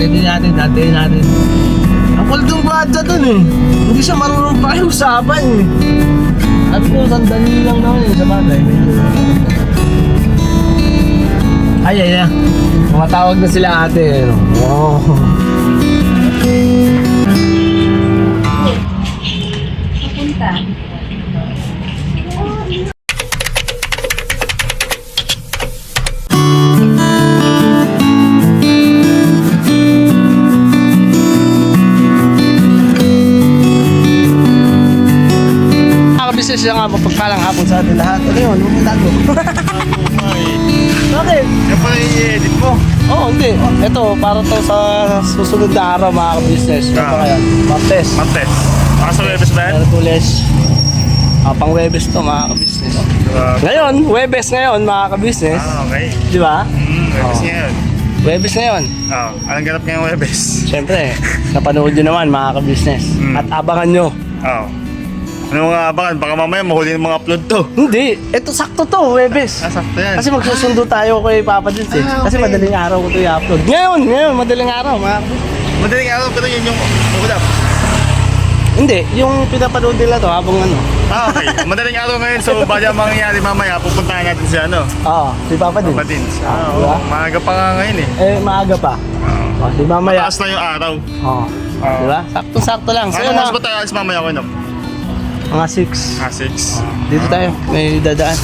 Pwede natin, natin. Ang kulit yung gwadya dun eh. Hindi siya marunong pakiusapan eh. Sabi ko, sandali lang naman eh, sa bagay. Ay, tumatawag na sila ate. Wow. Papunta. Business siya nga mapagpalang hapon sa atin lahat. Ano yun? Huwag mong tago. Bakit? Yan pala yung i-edit mo. Oo, hindi. Ito, para to sa susunod na araw mga ka-business. Ito kaya, Martes. Martes. Sa Webes ba yan? Merkules. Pang Webes to mga ka-business. Ngayon, Webes ngayon mga ka-business. Okay. Di ba? Webes ngayon. Webes ngayon. Anong ganap ngayong Webes? Siyempre, napanood nyo naman mga ka-business. At abangan nyo. Ano mga abangan? Baka mamaya mahuli ng mga upload to. Hindi, ito sakto to, Webes. Sakto yan. Kasi magsusundo tayo kay Papa Dins eh. Okay. Kasi madaling araw ko ito i-upload. Ngayon, madaling araw mga ka-business. Madaling araw pero yun yung ukulap. Hindi, yung pinapanood nila to habang ano. Okay. Madaling araw ngayon. So, baka mangyayari mamaya, pupuntahan natin si ano. Oo, si Papa Dins. Patins. Diba? Maaga pa nga ngayon eh. Maaga pa. Di mamaya. Mataas na yung araw. Oo. Diba? Sakto-sakto lang. Ano mas ba tayo alis mamaya ko inom? Mga 6. 6. Dito tayo, may dadaan.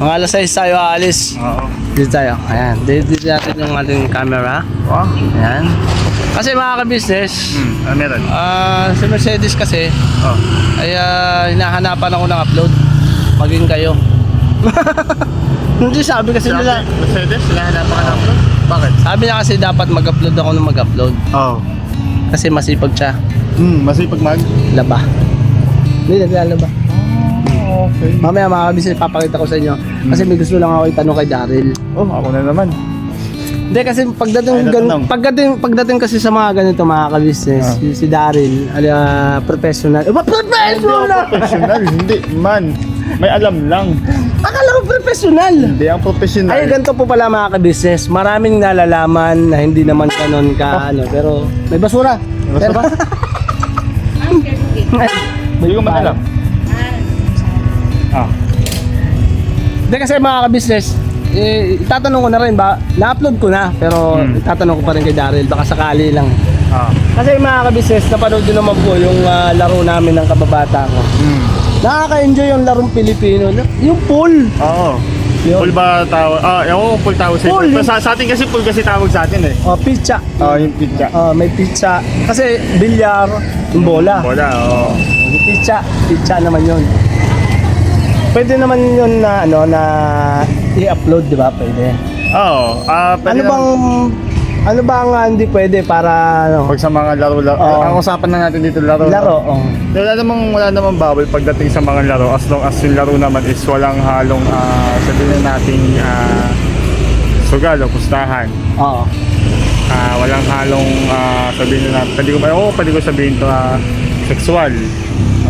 Mga alas 6 tayo aalis. Oo. Dito tayo. Ayan, dito natin yung ating camera. Wow. Ayan. Kasi mga ka-business, Ano meron? si Mercedes kasi, Oh. ay hinahanapan ako ng upload. Maging kayo. Hindi sabi kasi nila. Mercedes? Hinahanap ka na upload? Bakit? Sabi niya kasi dapat mag-upload ako ng mag-upload. Oo. Kasi masipag siya. Masipag mag? Laba. Hindi, naglalaba. Okay. Mamaya mga kabisnes, papakita ko sa inyo. Kasi may gusto lang ako itanong kay Daryl. Oh, ako na naman. Hindi kasi pagdating kasi sa mga ganito mga kabisnes, si Daryl, professional. Professional, hindi man. May alam lang. Akala ko professional. Hindi ang professional. Ay, ganito po pala mga kabisnes. Maraming nalalaman na hindi naman ganon ka, pero may basura. Basta ba? Hindi ko man alam. Hindi kasi mga kabisnes, itatanong ko na rin ba, na-upload ko na, pero itatanong ko pa rin kay Daryl, baka sakali lang. Kasi mga kabisnes, napanood nyo naman po yung laro namin ng kababata ko. Nakaka-enjoy yung larong Pilipino, yung pool. Oo. Pool ba tawag? Yung pool tawag sa Pool, Sa atin kasi pool kasi tawag sa atin eh. Pizza. Yung pizza. May pizza. Kasi bilyar, yung bola. Bola, oo. Yung pizza naman yun. Pwede naman yun na na i-upload, di ba? Pwede. Oo. Ano bang hindi pwede para Pag sa mga laro. Ang usapan na natin dito laro. Wala namang bawal pagdating sa mga laro as long as yung laro naman is walang halong sabihin na nating sugal o pustahan. Oo. Walang halong sabihin na pwede ko sabihin to sexual.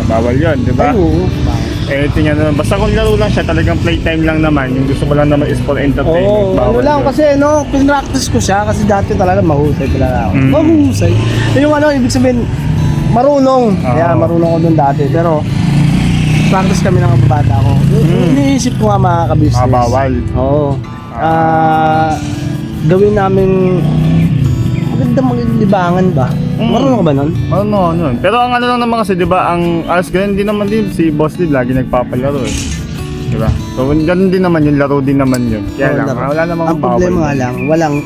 Bawal 'yon, di ba? Oo. Tingnan naman, basta kung laro lang siya, talagang playtime lang naman. Yung gusto ko lang naman is for entertainment. Ano lang kasi pinractice ko siya kasi dati talaga mahusay talaga ako. Mahusay. Yung ibig sabihin, marunong. Kaya marunong ko dun dati. Pero, practice kami ng kababata ko. Iniisip ko nga mga kabisnes. Bawal. Oo. Gawin namin magandang maglilibangan ba? Marunong ka ba nun? Marunong nun. Pero ang ano lang naman kasi, di ba, ang alas ganun din naman din, si Boss Lee lagi nagpapalaro eh. Di ba? So, ganun din naman yun, laro din naman yun. Kaya lang, wala namang ang problema nga lang, walang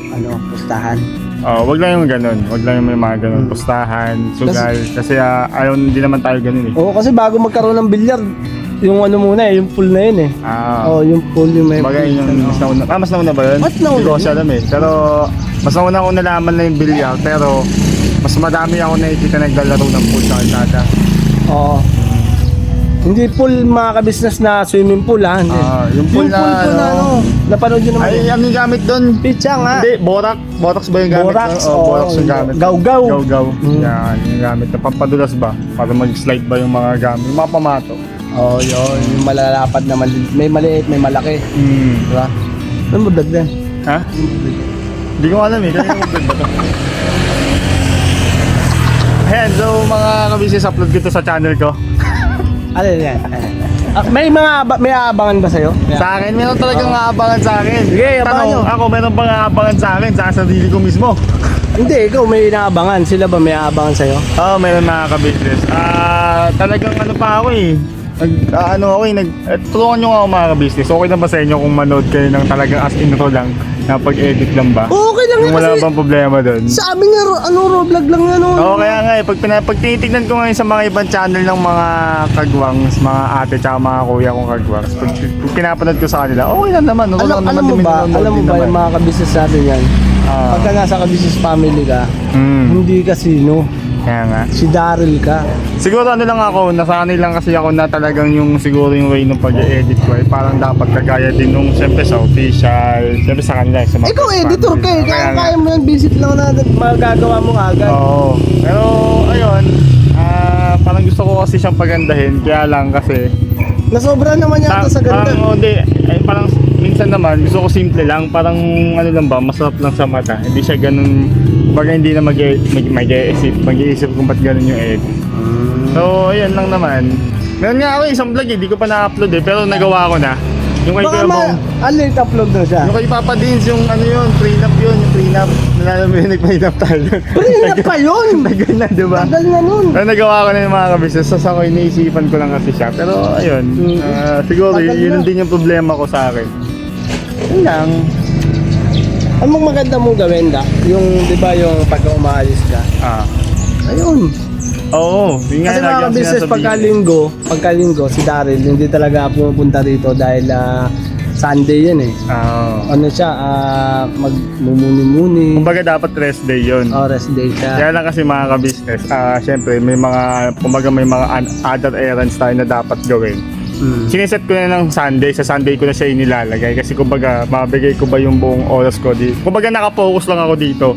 pustahan. Wag lang yung ganun. Wag lang yung may mga ganun. Pustahan, sugal. Kasi ayaw din naman tayo ganun eh. Oo, kasi bago magkaroon ng bilyar, yung muna yung pool na yun eh. Yung pool yung may bagay yung mas nauna. Mas nauna ba yun? Mas nauna Hindi ko siya alam eh. Pero mas nauna ako nalaman na yung bilyar. Pero mas madami ako nakikita naglalaro ng pool sa kalsada. Oo. Hindi pool mga kabisnes na swimming pool ha. Yung pool na napanood nyo naman. Ay, ano yung gamit doon? Pizza nga. Hindi, borax. Borax ba yung gamit? Borax, borax yung gamit. Gawgaw. Gawgaw. Yan, yung gamit. Pampadulas ba? Para mag-slide ba yung mga gamit? Yung mga pamato. Yun. Yung malalapad na may maliit, may malaki. Hmm. Diba? Ano mo dagdag? Ha? Hindi Hindi ko alam eh. Kaya yung ba to? Ayan, so mga ka-business, upload ko to sa channel ko. Ano yan? May aabangan ba sa'yo? Sa akin, meron talagang aabangan sa akin. Sige, abangan nyo. Ako, meron bang aabangan sa akin sa sarili ko mismo? Hindi, ikaw may inaabangan. Sila ba may aabangan sa'yo? Oo, meron mga ka-business. Talagang ano pa ako eh. Tulungan nyo nga ako mga ka-business. Okay na ba sa inyo kung manood kayo ng talagang as intro lang na pag-edit lang ba? Okay lang Kung yan wala kasi bang problema doon? sabi nga, vlog lang yan. Oo, kaya nga eh, pag tinitignan ko ngayon sa mga ibang channel ng mga kagwangs, mga ate tsaka mga kuya kong kagwangs, pag pinapanood ko sa kanila, okay lang naman. Alam mo ba yung mga ka-business natin yan? Pagka nasa ka-business family ka, hindi ka sino. Kaya nga. Si Daryl ka. Siguro ano lang ako, nasanay lang kasi ako na talagang yung siguro yung way ng pag-edit ko ay parang dapat kagaya din nung siyempre sa official, siyempre sa kanila, sa mga Ikaw family. editor ka eh. Kaya nga. Kaya mo yan, visit lang na magagawa mo agad. Oo. Pero ayun, parang gusto ko kasi siyang pagandahin, kaya lang kasi Nasobra naman yata sa ganda. parang parang minsan naman gusto ko simple lang, parang ano lang ba, masarap lang sa mata. Hindi siya ganun, baga hindi na mag-iisip kung ba't ganun yung edit. So ayun lang naman. Meron nga ako isang vlog eh, di ko pa na-upload eh, pero nagawa ko na. Yung kay Baka Kuya Bong, late upload na siya. yung kay Papa Dins, yung ano yun, prenup yun, yung prenup. Nalala mo yun, nag-prenup tayo. Prenup pa yun! Tagal na, di ba? Tagal na nun. Pero nagawa ko na yung mga kabisnes, so ako iniisipan ko lang kasi siya. Pero ayun, siguro Tagal yun na. din yung problema ko sa akin. Yun lang. Anong maganda mong gawin da? Yung, di ba, yung pagka umaalis ka? Ayun. Oo, yun nga Kasi lagi mga ang business sinasabihin. pagkalinggo, si Daryl hindi talaga pumupunta rito dahil Sunday yan eh. Ano siya, magmumuni-muni. Kumbaga dapat rest day yun. Rest day siya. Kaya lang kasi mga ka-business, syempre may mga, kumbaga may mga other errands tayo na dapat gawin. Siniset ko na ng Sunday, sa Sunday ko na siya inilalagay kasi kumbaga mabigay ko ba yung buong oras ko dito. Kumbaga nakapokus lang ako dito,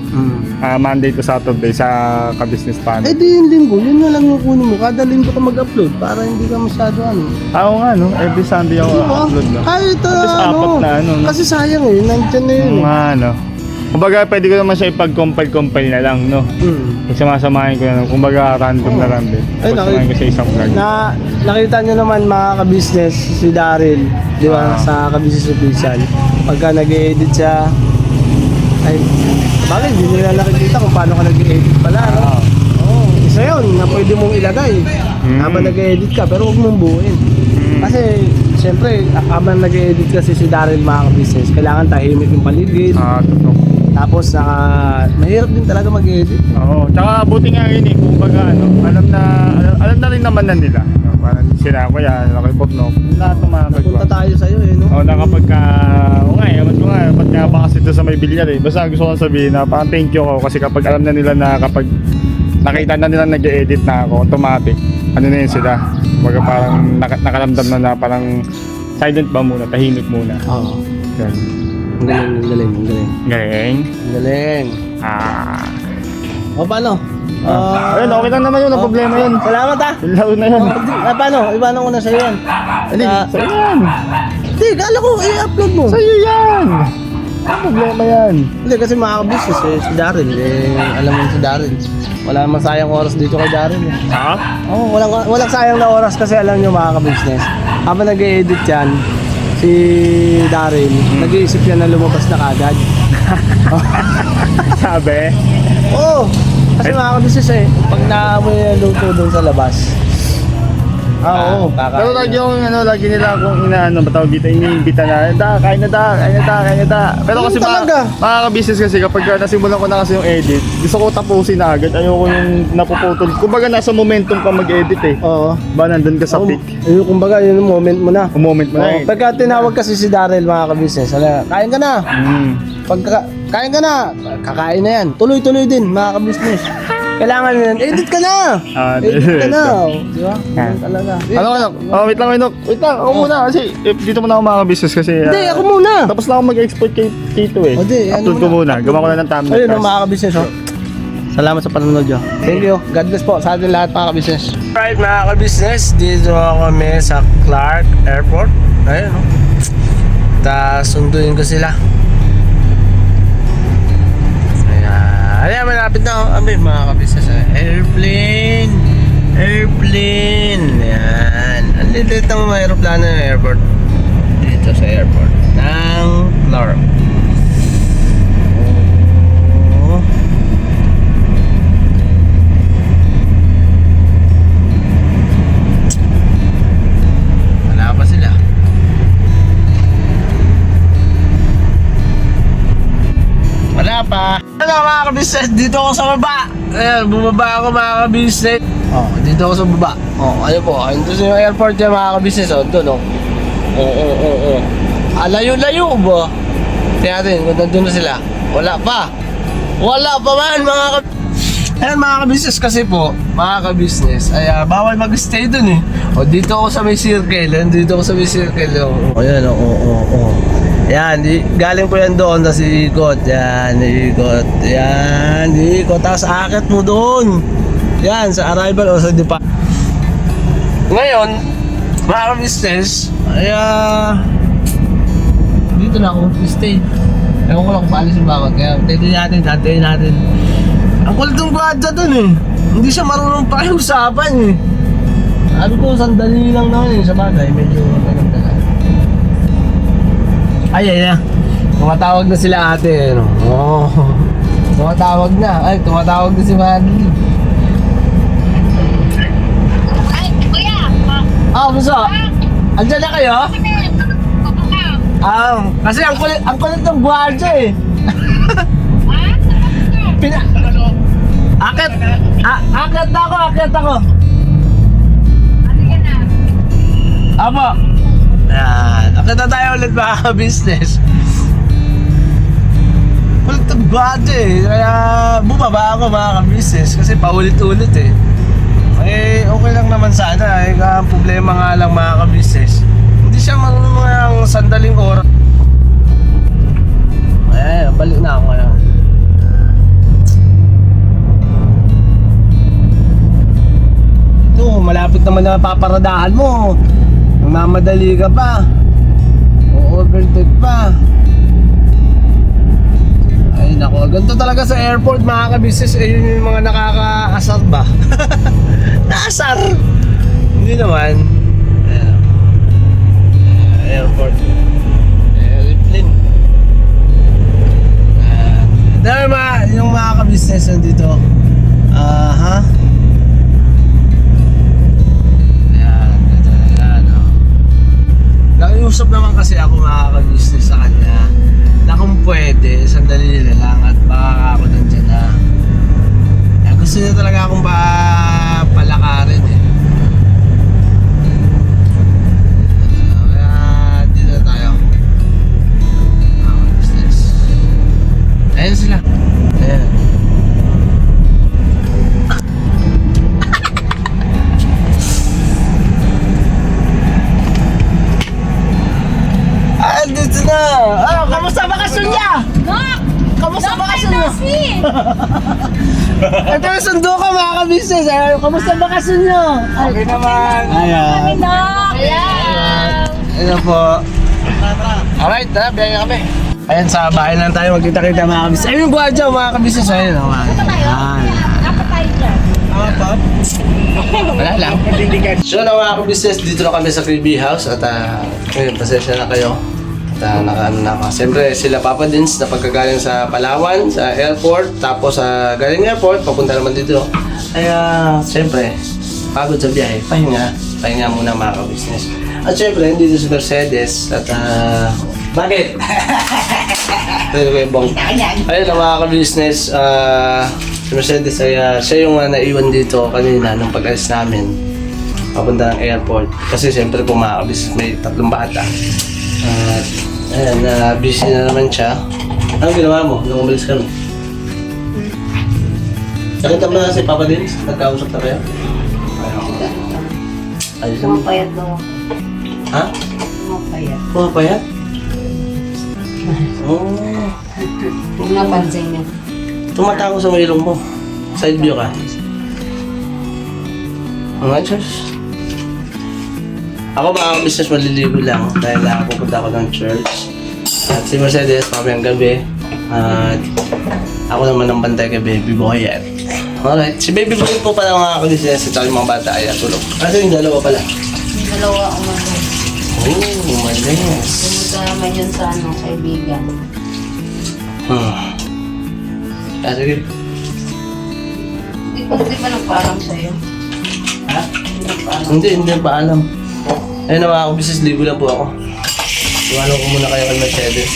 Monday to Saturday sa ka-business pan. Eh di yung linggo, yun na lang yung kunin mo. Kada linggo ka mag-upload para hindi ka masyado ano. Oo nga no, every Sunday ako upload no. Kahit At least apat na ano, no? Kasi sayang eh, nandyan na yun. Mga ano. Kumbaga pwede ko naman siya ipag-compile na lang no. Pagsamasamahin ko na lang, kumbaga random na lang din. Ay, Pagsamahin ko sa isang vlog. Nakita nyo naman mga ka-business, si Daryl, di ba, sa ka-business official. Pagka nag-edit siya, ay, bakit hindi nila nakikita kung paano ka nag-edit pala, no? Isa yun na pwede mong ilagay habang nag-edit ka, pero huwag mong buuin. Kasi, siyempre, habang nag-edit kasi si Daryl mga ka-business, kailangan tahimik yung paligid. Totoo. Tapos, mahirap din talaga mag-edit. Oo, tsaka buti nga yun eh, kumbaga ano, alam na rin naman na nila. No? Parang sila ko yan, nakipot no, lahat ng mga Punta kagwa. tayo sa'yo eh, no? Oo, na kapag ka, ewan ko nga, ba't nga ba kasi ito sa may bilyar eh. Basta gusto ko sabihin na parang thank you ko kasi kapag alam na nila na kapag nakita na nila nag-edit na ako, automatic, ano na yun sila. Kumbaga parang nakaramdam na parang silent ba muna, tahimik muna. Oo. Yan. Ang galing. Galing. Ang galing. O paano? Ayun, okay lang naman yun, ang problema yun. Salamat ah. Yung laro na yun. Paano? Ibanan ko na sa'yo yan. Hindi, sa'yo yan. Hindi, kala ko i-upload mo. Sa'yo yan. Ang problema yan. Hindi, kasi makaka-business eh, si Daryl. Alam mo si Daryl. Wala naman sayang oras dito kay Daryl eh. Walang sayang na oras kasi alam nyo makaka-business. Habang nag-e-edit yan, si Daryl, nag-iisip yan na lumabas na kagad. Sabi? Oo. Kasi makaka-business eh, pag naamoy yung luto doon sa labas. Oo. Pero lagi nila akong batawag dito, iniimbita na, kain na da. Pero kasi makaka-business kasi kapag nasimulan ko na kasi yung edit, gusto ko tapusin na agad, ayoko yung napuputol. Kumbaga nasa momentum ka mag-edit eh. Oo. Ba nandun ka sa peak. Kumbaga yun yung moment mo na. Yung moment mo na eh. Pagka tinawag kasi si Daryl mga ka-business, kain ka na. Pagka kain ka na, kakain na yan. Tuloy-tuloy din mga ka-business. Kailangan yan, edit ka na! Edit ka na! Di ba? Ganun talaga. Wait lang. Ako muna kasi dito muna ako makaka-business kasi. Hindi, ako muna! Tapos na ako mag-export kay Tito eh. Upload ko muna. Gawa ko na ng thumbnail. Ayun ang mga ka-business. Salamat sa panonood nyo. Thank you. God bless po sa atin lahat mga ka-business. Alright mga ka-business, dito kami sa Clark Airport. Ayun o. Sunduin ko sila. malapit na kami mga kabisnes. Airplane. Airplane. Yan. Ang lilit ng mga aeroplano ng airport. Dito sa airport. Ng Clark. Oh. Wala pa sila. Wala pa. Ano mga kabisnes, dito ako sa baba. Ayan, bumaba ako mga kabisnes. Oh, dito ako sa baba. Oh, ayun po. Ayun doon sa airport yan mga kabisnes. Oh, doon oh. Oo. Layo-layo ba? Tingnan natin kung nandun na sila. Wala pa. Wala pa man mga kabisnes. Ayan mga kabisnes kasi po, mga kabisnes, ay bawal mag-stay dun eh. O dito ako sa may circle, dito ako sa may circle. O yan, o. Yan, galing po yan doon, tapos iikot. Yan, iikot. Yan, iikot. Tapos akit mo doon. Yan, sa arrival o sa depa. Ngayon, mga kabisnes, ay dito na ako stay. Ewan ko lang kung paalis yung bakot. Kaya tayo natin. Ang kulit ng gwadya dun eh. Hindi siya marunong pakiusapan eh. Sabi ko, sandali lang naman eh. Sa bagay, medyo tagal-tagal. Ay. Tumatawag na sila ate. No? Oh. Tumatawag na. Ay, tumatawag na si Mandy. Ay, kuya! Buso. Andiyan na kayo? Kasi ang kulit ng gwadya eh. Akit ako. Apo. Yan. Akit na tayo ulit mga business. Kulit ng gwadya eh. Kaya bumaba ako mga business kasi paulit-ulit eh. Okay lang naman sana eh. Ang problema nga lang mga business. Hindi siya marunong ng sandaling oras. Balik na ako ngayon. Ito, malapit naman na paparadahan mo. Nagmamadali ka pa. O-overtake pa. Ay nako, ganito talaga sa airport mga kabisnes. Ayun yung mga nakakaasar ba? Naasar! Hindi naman. Airport. Airplane. Dahil yung mga kabisnes nandito. Nakiusap naman kasi ako mga kabisnes sa kanya na kung pwede, sandali na lang at baka ako nandyan na. Kaya gusto niya talaga akong palakarin eh. Ayan sila. Ayan. Dito na. Kamusta bakasyon niya? Kamusta bakasyon niyo? Ito yung sundo ko mga kabisnes. Kamusta bakasyon niyo? Okay naman. Ayan. Ayan po. Alright, biyahe kami. Ayan, sa bahay lang tayo magkita-kita mga kabisnes. Ayun yung gwadya mga kabisnes. Ayun o. Dapat tayo dyan. Wala lang. So na mga kabisnes, dito na kami sa Creepy House. At ngayon, pasensya na kayo. At nakaano na ako. Siyempre sila Papa Dins na pagkagaling sa Palawan, sa airport. Tapos sa galing airport, papunta naman dito. Kaya siyempre, pagod sa biyahe. Pahinga muna mga kabisnes. At siyempre, dito si Mercedes. At bakit? Ayun na mga ka-business, si Mercedes ay siya yung naiwan dito kanina nung pag-alis namin papunta ng airport. Kasi siyempre kung mga ka-business may 3 bata. Ayan, busy na naman siya. Anong ginawa mo nung umalis kami? Nakita mo na si Papa Dins? Nagkausap na kayo? Ayos naman. Pumapayat daw ako. Ha? Pumapayat. Pumapayat? Oh. Huwag napansin niyo. Tumatako sa ilong mo. Side view ka. Mga church. Ako mga business maliligo lang dahil pupunta ako ng church. At si Mercedes, mamayang gabi. At Ako naman ang bantay kay Baby Boy yan. Alright, si Baby Boy po pala mga kabisnes at yung mga bata ay tulog. Kasi yung dalawa pala. Yung dalawa umalis. Oh, umalis. Pumunta naman yun sa kaibigan. Sige. Di ba nagpaalam sa'yo? Ha? Hindi nagpaalam. Hindi pa alam. Ayun na mga kabisnes, ligo lang po ako. Iwanan ko muna kayo kay Mercedes.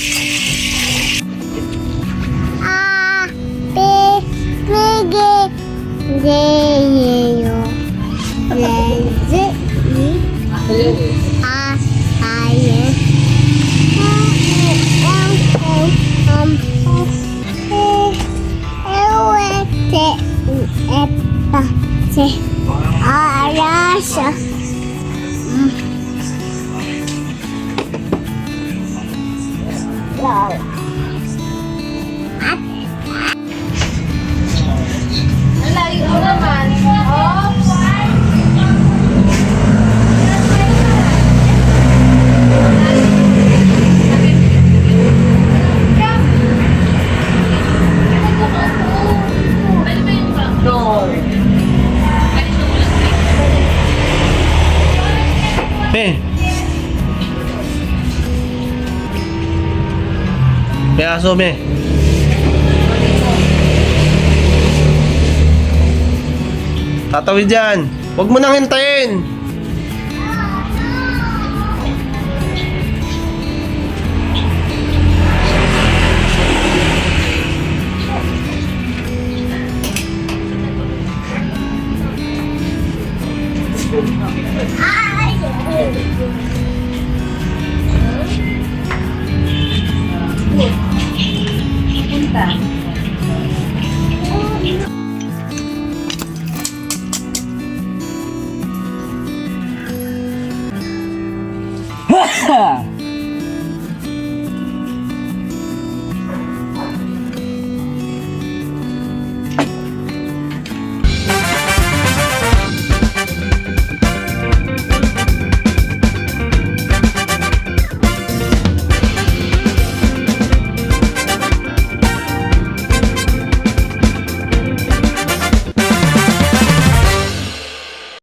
Layo mo naman. Me. May aso, me. Tatawid yan. Huwag mo nang hintayin. Punta.